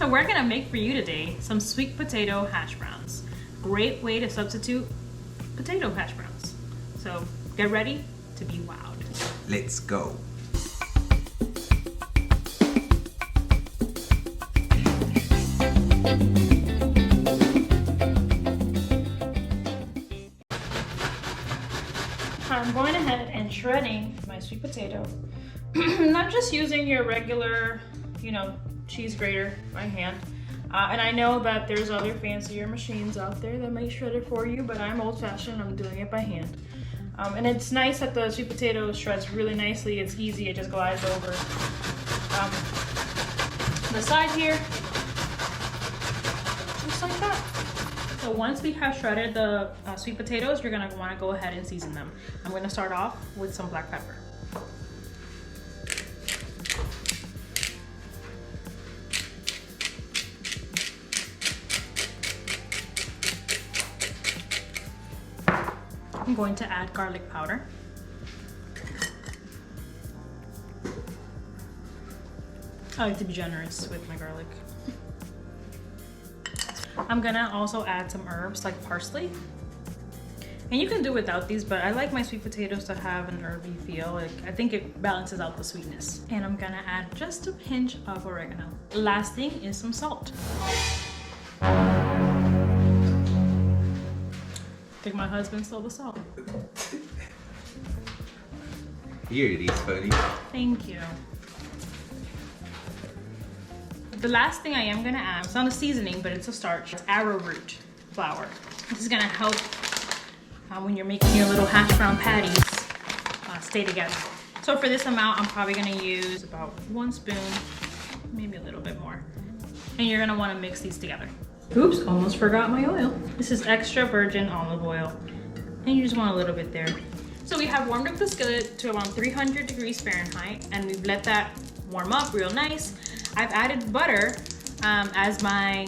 So we're gonna make for you today some sweet potato hash browns. Great way to substitute potato hash browns. So get ready to be wowed. Let's go. I'm going ahead and shredding my sweet potato. Not just using your regular, cheese grater by hand. And I know that there's other fancier machines out there that might shred it for you, but I'm old-fashioned, I'm doing it by hand. And it's nice that the sweet potato shreds really nicely. It's easy, it just glides over the side here, just like that. So once we have shredded the sweet potatoes, you're gonna wanna go ahead and season them. I'm gonna start off with some black pepper. I'm going to add garlic powder. I like to be generous with my garlic. I'm gonna also add some herbs like parsley. And you can do without these, but I like my sweet potatoes to have an herby feel. I think it balances out the sweetness. And I'm gonna add just a pinch of oregano. Last thing is some salt. I think my husband stole the salt. Here it is, buddy. Thank you. The last thing I am gonna add, it's not a seasoning, but it's a starch. It's arrowroot flour. This is gonna help when you're making your little hash brown patties stay together. So for this amount, I'm probably gonna use about 1 spoon, maybe a little bit more. And you're gonna wanna mix these together. Oops, almost forgot my oil. This is extra virgin olive oil. And you just want a little bit there. So we have warmed up the skillet to around 300 degrees Fahrenheit, and we've let that warm up real nice. I've added butter as my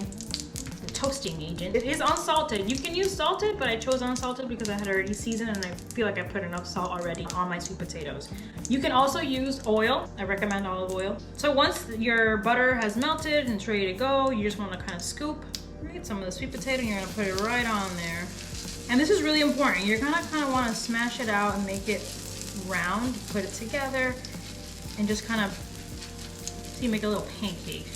toasting agent. It is unsalted. You can use salted, but I chose unsalted because I had already seasoned and I feel like I put enough salt already on my sweet potatoes. You can also use oil. I recommend olive oil. So once your butter has melted and it's ready to go, you just want to kind of scoop some of the sweet potato and you're going to put it right on there. And this is really important. You're going to kind of want to smash it out and make it round, put it together, and just kind of make a little pancake,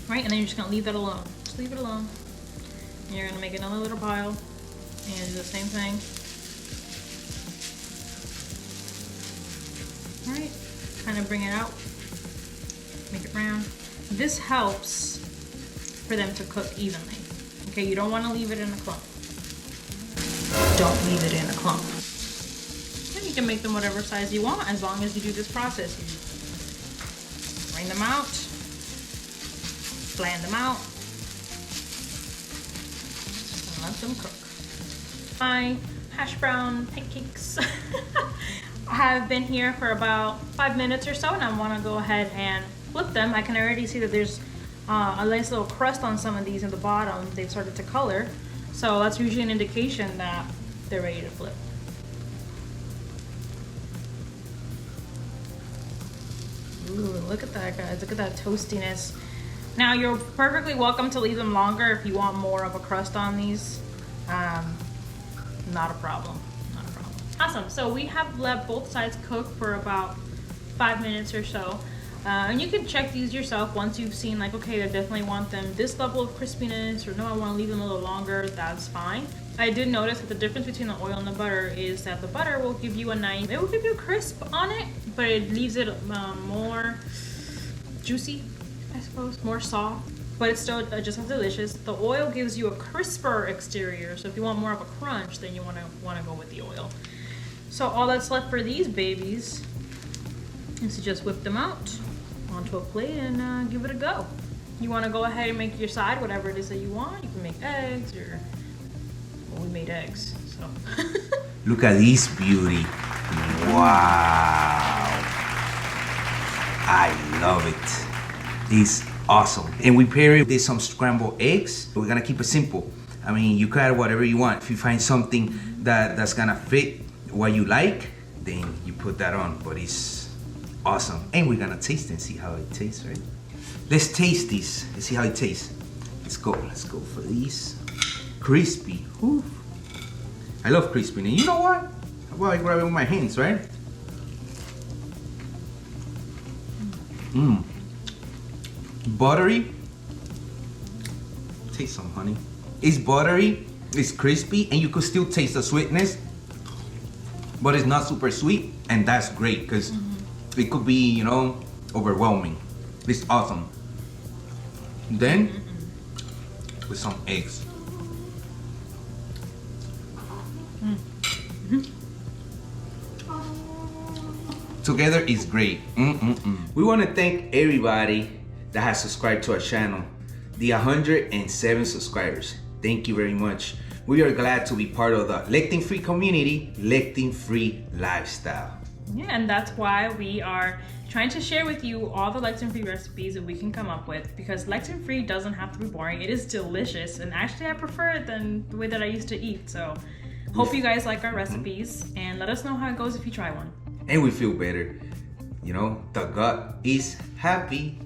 right? And then you're just gonna leave that alone. Just leave it alone. And you're gonna make another little pile and do the same thing. All right, kind of bring it out, make it round. This helps for them to cook evenly. Okay, you don't want to leave it in a clump. Don't leave it in a clump. And you can make them whatever size you want as long as you do this process. Bring them out, flatten them out, and let them cook. My hash brown pancakes have been here for about 5 minutes or so, and I want to go ahead and flip them. I can already see that there's a nice little crust on some of these in the bottom. They've started to color, so that's usually an indication that they're ready to flip. Ooh, look at that, guys. Look at that toastiness. Now, you're perfectly welcome to leave them longer if you want more of a crust on these. Not a problem. Not a problem. Awesome. So we have let both sides cook for about 5 minutes or so. And you can check these yourself once you've seen, like, okay, I definitely want them this level of crispiness, or no, I want to leave them a little longer. That's fine. I did notice that the difference between the oil and the butter is that the butter will give you it will give you a crisp on it, but it leaves it more juicy, I suppose, more soft, but it's still just as delicious. The oil gives you a crisper exterior, so if you want more of a crunch, then you want to go with the oil. So all that's left for these babies is to just whip them out onto a plate and give it a go. You want to go ahead and make your side whatever it is that you want. You can make eggs or, well, we made eggs, so. Look at this beauty. Wow. I love it. It's awesome. And we pair it with some scrambled eggs. We're gonna keep it simple. I mean, you can add whatever you want. If you find something that's gonna fit what you like, then you put that on, but it's awesome. And we're gonna taste and see how it tastes, right? Let's taste these. Let's see how it tastes. Let's go for these. Crispy. Whew. I love crispy. And you know what? How about I grab it with my hands, right? Mmm. Buttery. Taste some honey. It's buttery, it's crispy, and you could still taste the sweetness, but it's not super sweet, and that's great because it could be, you know, overwhelming. It's awesome. Then with some eggs. Together is great. We want to thank everybody that has subscribed to our channel, the 107 subscribers. Thank you very much. We are glad to be part of the Lectin-free community, Lectin-free lifestyle. Yeah, and that's why we are trying to share with you all the lectin-free recipes that we can come up with, because lectin-free doesn't have to be boring. It is delicious, and actually I prefer it than the way that I used to eat. So hope you guys like our recipes, and let us know how it goes if you try one. And we feel better. You know, the gut is happy.